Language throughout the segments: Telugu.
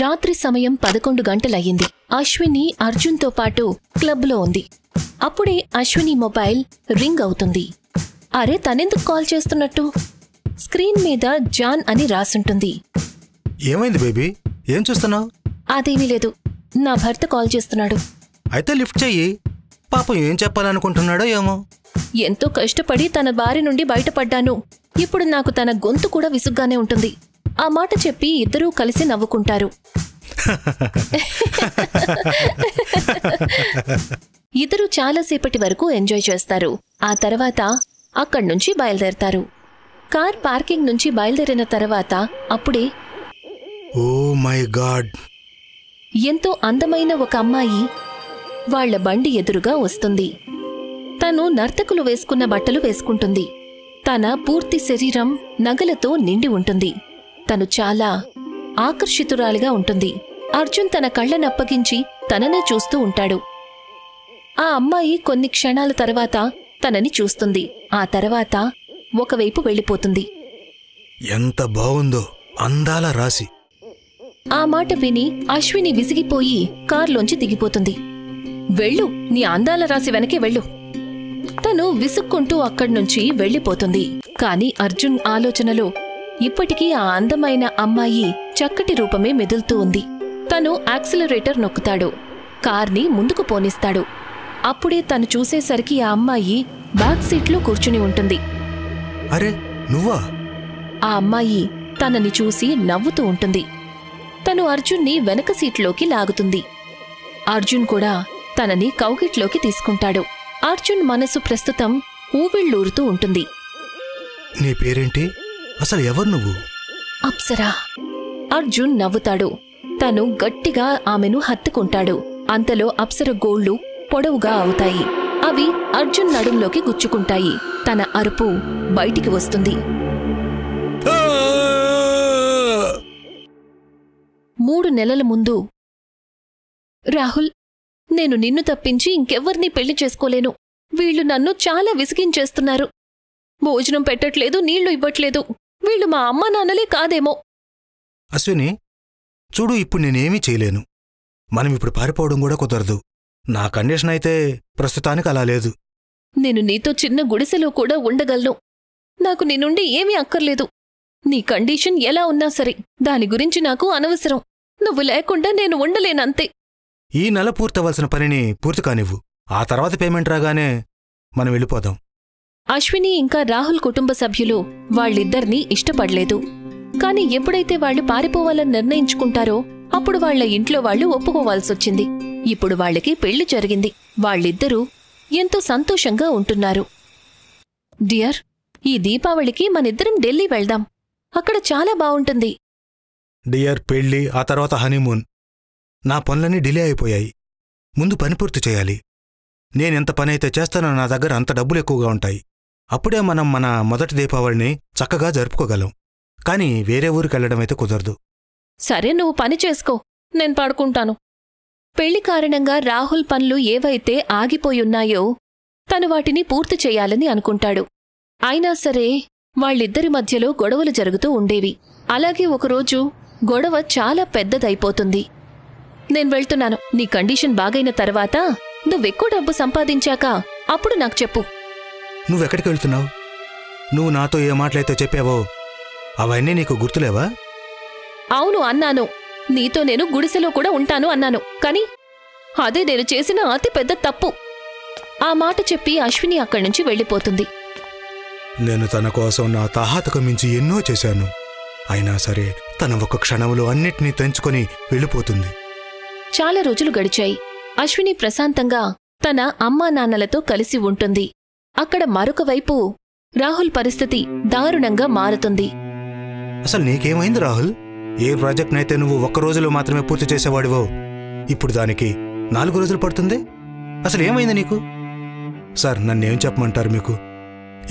రాత్రి సమయం 11 గంటలయ్యింది. అశ్విని అర్జున్తో పాటు క్లబ్లో ఉంది. అప్పుడే అశ్విని మొబైల్ రింగ్ అవుతుంది. అరే, తనెందుకు కాల్ చేస్తున్నట్టు? స్క్రీన్ మీద జాన్ అని రాసుంటుంది. ఏమైంది బేబీ? ఏం చూస్తున్నావు? అదేమీ లేదు, నా భర్త కాల్ చేస్తున్నాడు. అయితే లిఫ్ట్ చెయ్యి. పాపం ఏం చెప్పాలనుకుంటున్నాడో ఏమో. ఎంతో కష్టపడి తన బారి నుండి బయటపడ్డాను. ఇప్పుడు నాకు తన గొంతు కూడా విసుగ్గానే ఉంటుంది. ఆ మాట చెప్పి ఇద్దరూ కలిసి నవ్వుకుంటారు. ఇద్దరూ చాలాసేపటి వరకు ఎంజాయ్ చేస్తారు. ఆ తర్వాత అక్కడ్నుంచి బయలుదేరతారు. కార్ పార్కింగ్ నుంచి బయలుదేరిన తర్వాత అప్పుడే ఓ మై గాడ్, ఎంతో అందమైన ఒక అమ్మాయి వాళ్ల బండి ఎదురుగా వస్తుంది. తను నర్తకులు వేసుకున్న బట్టలు వేసుకుంటుంది. తన పూర్తి శరీరం నగలతో నిండి ఉంటుంది. తను చాలా ఆకర్షితురాలిగా ఉంటుంది. అర్జున్ తన కళ్లనప్పగించి తననే చూస్తూ ఉంటాడు. ఆ అమ్మాయి కొన్ని క్షణాల తర్వాత తనని చూస్తుంది. ఆ తర్వాత ఒకవైపు వెళ్ళిపోతుంది. ఎంత బావుందో, అందాల రాశి. ఆ మాట విని అశ్విని విసిగిపోయి కార్లోంచి దిగిపోతుంది. వెళ్ళు, నీ అందాల రాశి వెనకే వెళ్ళు. తను విసుక్కుంటూ అక్కడ్నుంచి వెళ్ళిపోతుంది. కాని అర్జున్ ఆలోచనలో ఇప్పటికీ ఆ అందమైన అమ్మాయి చక్కటి రూపమే మెదులుతూ ఉంది. తను యాక్సిలరేటర్ నొక్కుతాడు. కార్ని ముందుకు పోనిస్తాడు. అప్పుడే తను చూసేసరికి ఆ అమ్మాయి బ్యాక్ సీట్లో కూర్చుని ఉంటుంది. అరే, నువ్వా? ఆ అమ్మాయి తనని చూసి నవ్వుతూ ఉంటుంది. తను అర్జున్ని వెనక సీట్లోకి లాగుతుంది. అర్జున్ కూడా తనని కౌగిట్లోకి తీసుకుంటాడు. అర్జున్ మనసు ప్రస్తుతం ఊవిళ్ళూరుతూ ఉంటుంది. నీ పేరేంటి? అసలు ఎవరు నువ్వు? అప్సరా. అర్జున్ నవ్వుతాడు. తను గట్టిగా ఆమెను హత్తుకుంటాడు. అంతలో అప్సర గోళ్లు పొడవుగా అవుతాయి. అవి అర్జున్ నడుంలోకి గుచ్చుకుంటాయి. తన అరుపు బయటికి వస్తుంది. 3 నెలల ముందు. రాహుల్, నేను నిన్ను తప్పించి ఇంకెవ్వర్నీ పెళ్లి చేసుకోలేను. వీళ్లు నన్ను చాలా విసిగించేస్తున్నారు. భోజనం పెట్టట్లేదు, నీళ్లు ఇవ్వట్లేదు. వీళ్లు మా అమ్మా నాన్నలే కాదేమో. అశ్విని, చూడు, ఇప్పుడు నేనేమీ చేయలేను. మనం ఇప్పుడు పారిపోవడం కూడా కుదరదు. నా కండిషన్ అయితే ప్రస్తుతానికి అలా లేదు. నేను నీతో చిన్న గుడిసెలో కూడా ఉండగలను. నాకు నీ నుండి ఏమీ అక్కర్లేదు. నీ కండిషన్ ఎలా ఉన్నా సరే, దాని గురించి నాకు అనవసరం. నువ్వు లేకుండా నేను ఉండలేనంతే. ఈ నెల పూర్తవలసిన పనిని పూర్తి కానివ్వు. ఆ తర్వాత పేమెంట్ రాగానే మనం వెళ్ళిపోదాం. అశ్విని ఇంకా రాహుల్ కుటుంబ సభ్యులు వాళ్ళిద్దరినీ ఇష్టపడలేదు. కాని ఎప్పుడైతే వాళ్లు పారిపోవాలని నిర్ణయించుకుంటారో అప్పుడు వాళ్ల ఇంట్లో వాళ్లు ఒప్పుకోవాల్సొచ్చింది. ఇప్పుడు వాళ్లకి పెళ్లి జరిగింది. వాళ్ళిద్దరూ ఎంతో సంతోషంగా ఉంటున్నారు. డియర్, ఈ దీపావళికి మనిద్దరం ఢిల్లీ వెళ్దాం. అక్కడ చాలా బావుంటుంది. డియర్, పెళ్లి, ఆ తర్వాత హనీమూన్. నా పనులన్నీ డిలే అయిపోయాయి. ముందు పని పూర్తి చేయాలి. నేనెంత పనైతే చేస్తానో నా దగ్గర అంత డబ్బులు ఎక్కువగా ఉంటాయి. అప్పుడే మనం మన మొదటి దీపావళిని చక్కగా జరుపుకోగలం. కాని వేరే ఊరికెళ్లడమైతే కుదరదు. సరే, నువ్వు పని చేసుకో, నేను పడుకుంటాను. పెళ్లి కారణంగా రాహుల్ పనులు ఏవైతే ఆగిపోయున్నాయో తను వాటిని పూర్తి చెయ్యాలని అనుకుంటాడు. అయినా సరే వాళ్ళిద్దరి మధ్యలో గొడవలు జరుగుతూ ఉండేవి. అలాగే ఒకరోజు గొడవ చాలా పెద్దదైపోతుంది. నేను వెళ్తున్నాను. నీ కండిషన్ బాగైన తర్వాత, నువ్వెక్కువ డబ్బు సంపాదించాక అప్పుడు నాకు చెప్పు. నువ్వెక్కడికి వెళ్తున్నావు? నువ్వు నాతో ఏ మాటలైతే చెప్పావో అవన్నీ నీకు గుర్తులేవా? అవును అన్నాను. నీతో నేను గుడిసెలో కూడా ఉంటాను అన్నాను. కాని అదే నేను చేసిన అతి పెద్ద తప్పు. ఆ మాట చెప్పి అశ్విని అక్కడ్నుంచి వెళ్ళిపోతుంది. నేను తన కోసం నా తాహతకు మించి ఎన్నో చేశాను. అయినా సరే తన ఒక క్షణంలో అన్నిటినీ తెంచుకొని వెళ్ళిపోతుంది. చాలా రోజులు గడిచాయి. అశ్విని ప్రశాంతంగా తన అమ్మా నాన్నలతో కలిసి ఉంటుంది. అక్కడ మరొక వైపు రాహుల్ పరిస్థితి దారుణంగా మారుతుంది. అసలు నీకేమైంది రాహుల్? ఏ ప్రాజెక్ట్నైతే నువ్వు 1 రోజులో మాత్రమే పూర్తి చేసేవాడివో ఇప్పుడు దానికి 4 రోజులు పడుతుంది. అసలు ఏమైంది నీకు? సార్, నన్నేం చెప్పమంటారు మీకు?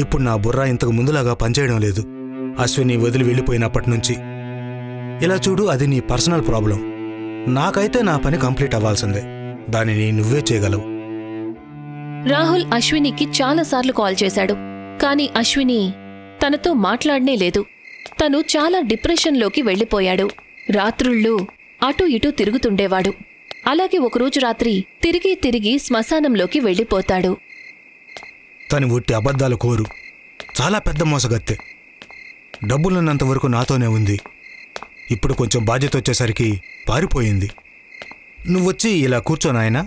ఇప్పుడు నా బుర్ర ఇంతకు ముందులాగా పనిచేయడం లేదు. అశ్విని వదిలి వెళ్ళిపోయినప్పటినుంచి. ఇలా చూడు, అది నీ పర్సనల్ ప్రాబ్లం. నాకైతే నా పని కంప్లీట్ అవ్వాల్సిందే. దానిని నువ్వే చేయగలవు. రాహుల్ అశ్వినికి చాలాసార్లు కాల్ చేశాడు. కాని అశ్విని తనతో మాట్లాడనే లేదు. తను చాలా డిప్రెషన్లోకి వెళ్ళిపోయాడు. రాత్రుళ్ళు అటూ ఇటూ తిరుగుతుండేవాడు. అలాగే ఒకరోజు రాత్రి తిరిగి శ్మశానంలోకి వెళ్ళిపోతాడు. తను ఒట్టి అబద్ధాలు కోరు, చాలా పెద్ద మోసగత్తె. డబ్బులున్నంత వరకు నాతోనే ఉంది. ఇప్పుడు కొంచెం బాధ్యత వచ్చేసరికి పారిపోయింది. నువ్వొచ్చి ఇలా కూర్చో నాయనా.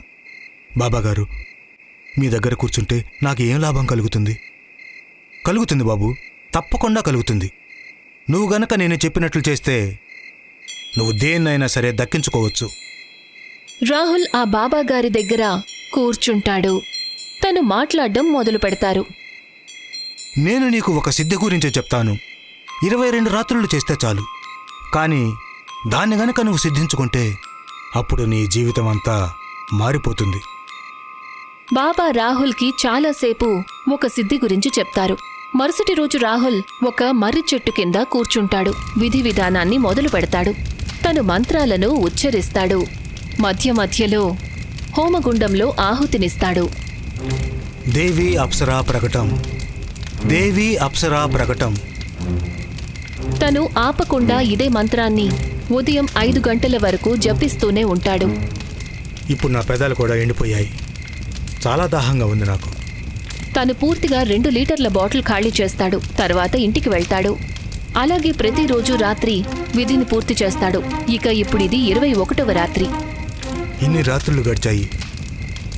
బాబాగారు, మీ దగ్గర కూర్చుంటే నాకు ఏం లాభం కలుగుతుంది? కలుగుతుంది బాబు, తప్పకుండా కలుగుతుంది. నువ్వు గనక నేను చెప్పినట్లు చేస్తే నువ్వు దేన్నైనా సరే దక్కించుకోవచ్చు. రాహుల్ ఆ బాబాగారి దగ్గర కూర్చుంటాడు. తను మాట్లాడడం మొదలు పెడతారు. నేను నీకు ఒక సిద్ధి గురించి చెప్తాను. 22 రాత్రులు చేస్తే చాలు. కానీ దాన్ని గనక నువ్వు సిద్ధించుకుంటే అప్పుడు నీ జీవితం అంతా మారిపోతుంది. బాబా రాహుల్కి చాలాసేపు ఒక సిద్ధి గురించి చెప్తారు. మరుసటి రోజు రాహుల్ ఒక మర్రి చెట్టు కింద కూర్చుంటాడు. విధి విధానాన్ని మొదలు పెడతాడు. తను మంత్రాలను ఉచ్చరిస్తాడు. మధ్యలో హోమగుండంలో ఆహుతినిస్తాడు. దేవి అప్సరా ప్రకటం, దేవి అప్సరా ప్రకటం. తను ఆపకుండా ఇదే మంత్రాన్ని ఉదయం 5 గంటల వరకు జపిస్తూనే ఉంటాడు. ఇప్పుడు నా పెదాలు కూడా ఎండిపోయాయి. చాలా దాహంగా ఉంది నాకు. తను పూర్తిగా 2 లీటర్ల బాటిల్ ఖాళీ చేస్తాడు. తర్వాత ఇంటికి వెళ్తాడు. అలాగే ప్రతిరోజు రాత్రి విధిని పూర్తి చేస్తాడు. ఇక ఇప్పుడిది 21వ రాత్రి. ఇన్ని రాత్రులు గడిచాయి.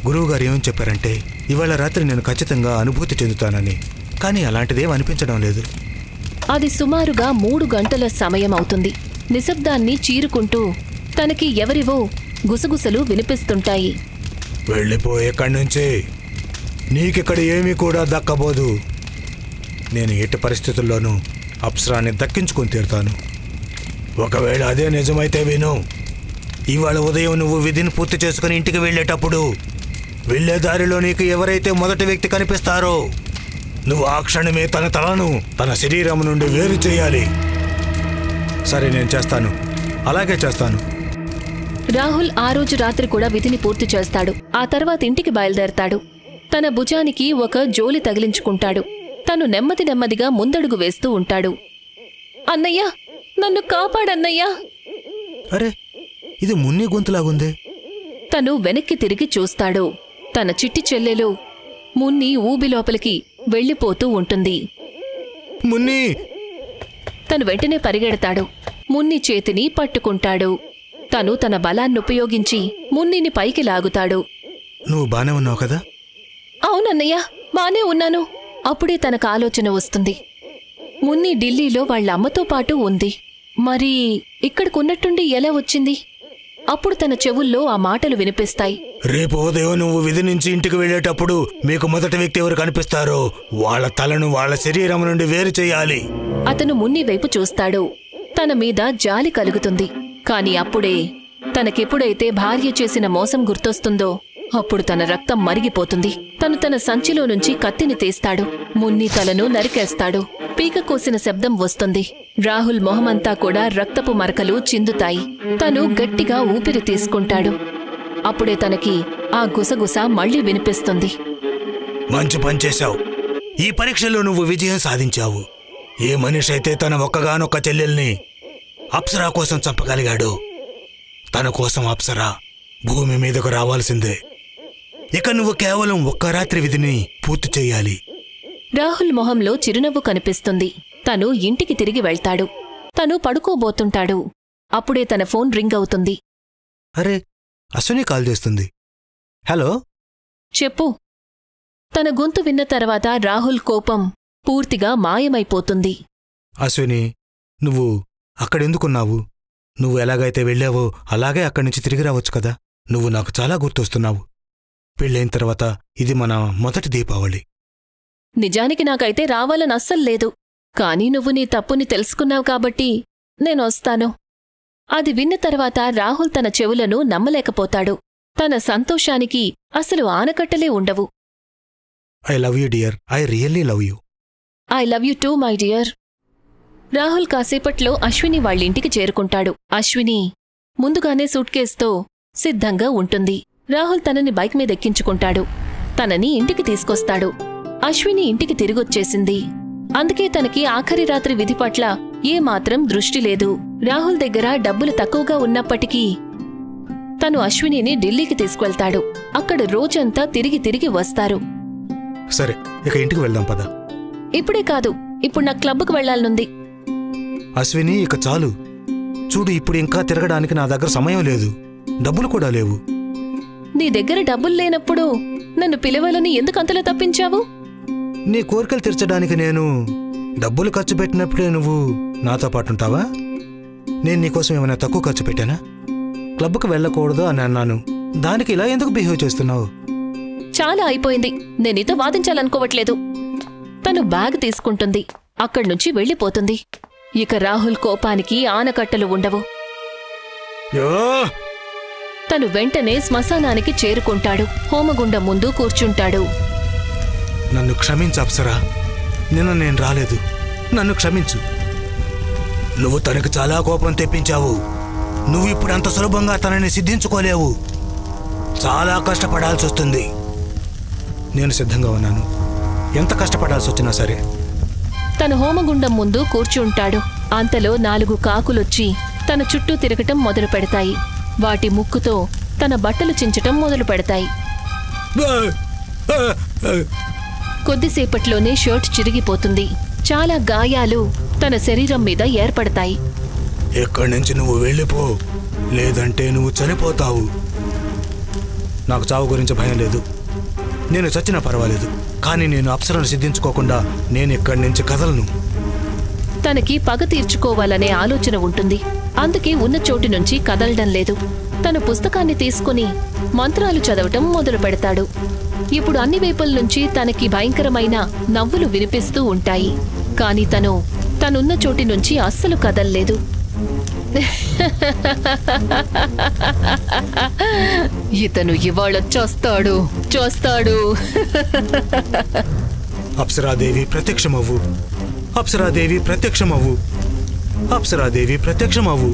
గురువుగారు ఏమని చెప్పారంటే ఇవాళ రాత్రి నేను ఖచ్చితంగా అనుభూతి చెందుతానని. కానీ అలాంటిదేం అనిపించడం లేదు. అది సుమారుగా 3 గంటల సమయం అవుతుంది. నిశ్శబ్దాన్ని చీరుకుంటూ తనకి ఎవరివో గుసగుసలు వినిపిస్తుంటాయి. వెళ్ళిపో ఎక్కడి నుంచి, నీకిక్కడ ఏమీ కూడా దక్కబోదు. నేను ఎట్టి పరిస్థితుల్లోనూ అప్సరాన్ని దక్కించుకొని తీరుతాను. ఒకవేళ అదే నిజమైతే విను. ఇవాళ ఉదయం నువ్వు విధిని పూర్తి చేసుకుని ఇంటికి వెళ్ళేటప్పుడు వెళ్లే దారిలో నీకు ఎవరైతే మొదటి వ్యక్తి కనిపిస్తారో నువ్వు ఆ క్షణమే తన తలను తన శరీరం నుండి వేరు చేయాలి. సరే, నేను చేస్తాను, అలాగే చేస్తాను. రాహుల్ ఆ రోజు రాత్రి కూడా విధిని పూర్తి చేస్తాడు. ఆ తర్వాత ఇంటికి బయలుదేరతాడు. తన భుజానికి ఒక జోలి తగిలించుకుంటాడు. తను నెమ్మదిగా ముందడుగు వేస్తూ ఉంటాడు. అన్నయ్యా, నన్ను కాపాడన్నయ్యా. అరే, ఇది మున్ని గొంతులాగుందే. తను వెనక్కి తిరిగి చూస్తాడు. తన చిట్టి చెల్లెలు మున్ని ఊబి లోపలికి వెళ్ళిపోతూ ఉంటుంది. మున్ని! తను వెంటనే పరిగెడతాడు. మున్ని చేతిని పట్టుకుంటాడు. తను తన బలాన్నుపయోగించి మున్నిని పైకి లాగుతాడు. నువ్వు బానే ఉన్నావు కదా? అవునన్నయ్య, బానే ఉన్నాను. అప్పుడే తనకు ఆలోచన వస్తుంది. మున్ని ఢిల్లీలో వాళ్ళ అమ్మతో పాటు ఉంది. మరి ఇక్కడికున్నట్టుండి ఎలా వచ్చింది? అప్పుడు తన చెవుల్లో ఆ మాటలు వినిపిస్తాయి. రేపు ఉదయం నువ్వు విధి నుంచి ఇంటికి వెళ్ళేటప్పుడు మీకు మొదటి వ్యక్తి ఎవరు కనిపిస్తారో వాళ్ళ తలను వాళ్ళ శరీరం నుండి వేరు చేయాలి. అతను మున్ని వైపు చూస్తాడు. తన మీద జాలి కలుగుతుంది. కాని అప్పుడే తనకెప్పుడైతే భార్య చేసిన మోసం గుర్తొస్తుందో అప్పుడు తన రక్తం మరిగిపోతుంది. తను తన సంచిలో నుంచి కత్తిని తీస్తాడు. మున్ని తలను నరికేస్తాడు. పీక కోసిన శబ్దం వస్తుంది. రాహుల్ మొహమంతా కూడా రక్తపు మరకలు చిందుతాయి. తను గట్టిగా ఊపిరి తీసుకుంటాడు. అప్పుడే తనకి ఆ గుసగుస మళ్లీ వినిపిస్తుంది. మంచి పని చేశావు. ఈ పరీక్షలో నువ్వు విజయం సాధించావు. ఏ మనిషి అయితే తన ఒక్కగానొక్క చెల్లెల్ని అప్సరా కోసం చంపగలిగాడు, తన కోసం అప్సరా భూమి మీదకు రావాల్సిందే. ఇక నువ్వు కేవలం ఒక్క రాత్రి విధిని పూర్తి చెయ్యాలి. రాహుల్ మొహంలో చిరునవ్వు కనిపిస్తుంది. తను ఇంటికి తిరిగి వెళ్తాడు. తను పడుకోబోతుంటాడు. అప్పుడే తన ఫోన్ రింగ్ అవుతుంది. అరే, అశ్విని కాల్ చేస్తుంది. హలో, చెప్పు. తన గొంతు విన్న తర్వాత రాహుల్ కోపం పూర్తిగా మాయమైపోతుంది. అశ్విని, నువ్వు అక్కడెందుకున్నావు? నువ్వు ఎలాగైతే వెళ్ళావో అలాగే అక్కడి నుంచి తిరిగి రావచ్చు కదా. నువ్వు నాకు చాలా గుర్తొస్తున్నావు. పెళ్ళైన తర్వాత ఇది మన మొదటి దీపావళి. నిజానికి నాకైతే రావాలని అస్సల్లేదు. కానీ నువ్వు నీ తప్పుని తెలుసుకున్నావు కాబట్టి నేనొస్తాను. అది విన్న తర్వాత రాహుల్ తన చెవులను నమ్మలేకపోతాడు. తన సంతోషానికి అసలు ఆనకట్టలే ఉండవు. I love you dear, I really love you. I love you two my dear. Rahul కాసేపట్లో అశ్విని వాళ్ళింటికి చేరుకుంటాడు. అశ్విని ముందుగానే సూట్ కేసుతో సిద్ధంగా ఉంటుంది. రాహుల్ తనని బైక్ మీద ఎక్కించుకుంటాడు. తనని ఇంటికి తీసుకొస్తాడు. అశ్విని ఇంటికి తిరిగొచ్చేసింది. అందుకే తనకి ఆఖరి రాత్రి విధి పట్ల ఏమాత్రం దృష్టి లేదు. రాహుల్ దగ్గర డబ్బులు తక్కువగా ఉన్నప్పటికీ తను అశ్వినిని ఢిల్లీకి తీసుకువెళ్తాడు. అక్కడ రోజంతా తిరిగి తిరిగి వస్తారు. సరే, ఇక ఇంటికి వెళ్దాం పద. ఇప్పుడే కాదు, ఇప్పుడు నా క్లబ్కు వెళ్లాలనుంది. అశ్విని, ఇక చాలు. చూడు, ఇప్పుడు ఇంకా తిరగడానికి నా దగ్గర సమయం లేదు, డబ్బులు కూడా లేవు. నీ దగ్గర డబ్బులు లేనప్పుడు నన్ను పిలవాలని ఎందుకు అంతలా తప్పించావు? నీ కోరికలు తీర్చడానికి నేను డబ్బులు ఖర్చు పెట్టినప్పుడే నువ్వు నాతో పాటుంటావా? నేను నీకోసం ఏమైనా తక్కువ ఖర్చు పెట్టానా? క్లబ్కి వెళ్ళకూడదు అని అన్నాను, దానికి ఇలా ఎందుకు బిహేవ్ చేస్తున్నావు? చాలా అయిపోయింది, నేను నీతో వాదించాలనుకోవట్లేదు. తను బ్యాగ్ తీసుకుంటుంది, అక్కడ్నుంచి వెళ్ళిపోతుంది. ఇక రాహుల్ కోపానికి ఆనకట్టలు ఉండవు. తను వెంటనే శ్మశానానికి చేరుకుంటాడు. హోమగుండం ముందు కూర్చుంటాడు. నన్ను క్షమించు అప్సరా, నిన్న నేను రాలేదు, నన్ను క్షమించు. నువ్వు తనకు చాలా కోపం తెప్పించావు. నువ్వు ఇప్పుడు అంత సులభంగా తనని సిద్ధించుకోలేవు, చాలా కష్టపడాల్సి వస్తుంది. నేను సిద్ధంగా ఉన్నాను, ఎంత కష్టపడాల్సి వచ్చినా సరే. తను హోమగుండం ముందు కూర్చుంటాడు. అంతలో 4 కాకులొచ్చి తన చుట్టూ తిరగటం మొదలు పెడతాయి. వాటి ముక్కుతో తన బట్టలు చించటం మొదలు పెడతాయి. కొద్దిసేపట్లోనే షర్ట్ చిరిగిపోతుంది. చాలా గాయాలు తన శరీరం మీద ఏర్పడతాయి. ఎక్కడి నుంచి నువ్వు వెళ్ళిపో, లేదంటే నువ్వు చనిపోతావు. నాకు చావు గురించి భయం లేదు, నేను చచ్చినా పర్వాలేదు, కానీ నేను అప్సరను సిద్ధించుకోకుండా నేను ఇక్కడి నుంచి కదలను. తనకి పగ తీర్చుకోవాలనే ఆలోచన ఉంటుంది. అందుకే ఉన్న చోటు నుంచి కదలడం లేదు. తన పుస్తకాన్ని తీసుకుని మంత్రాలు చదవటం మొదలు పెడతాడు. ఇప్పుడు అన్ని వైపుల నుంచి తనకి భయంకరమైన నవ్వులు వినిపిస్తూ ఉంటాయి. కాని తనున్న చోటి నుంచి అస్సలు కదల్లేదు. ఇతను ఇవాళ చూస్తాడు. అప్సరాదేవి ప్రత్యక్షమవ్వు, అప్సరాదేవి ప్రత్యక్షమవ్వు, అప్సరాదేవి ప్రత్యక్షమవ్వు.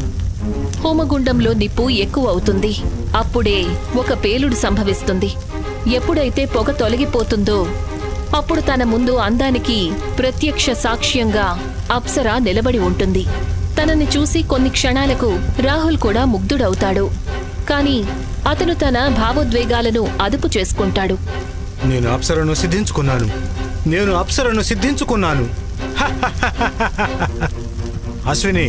హోమగుండంలో నిప్పు ఎక్కువ అవుతుంది. అప్పుడే ఒక పేలుడు సంభవిస్తుంది. ఎప్పుడైతే పొగ తొలగిపోతుందో అప్పుడు తన ముందు అందానికి ప్రత్యక్ష సాక్ష్యంగా అప్సరా నిలబడి ఉంటుంది. తనని చూసి కొన్ని క్షణాలకు రాహుల్ కూడా ముగ్ధుడవుతాడు. కాని అతను తన భావోద్వేగాలను అదుపు చేసుకుంటాడు. నేను అప్సరను సిద్ధించుకున్నాను. అశ్విని,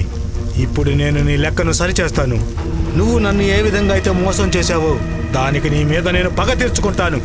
ఇప్పుడు నేను నీ లెక్కను సరిచేస్తాను. నువ్వు నన్ను ఏ విధంగా అయితే మోసం చేశావో దానికి నీ మీద నేను పగ తీర్చుకుంటాను.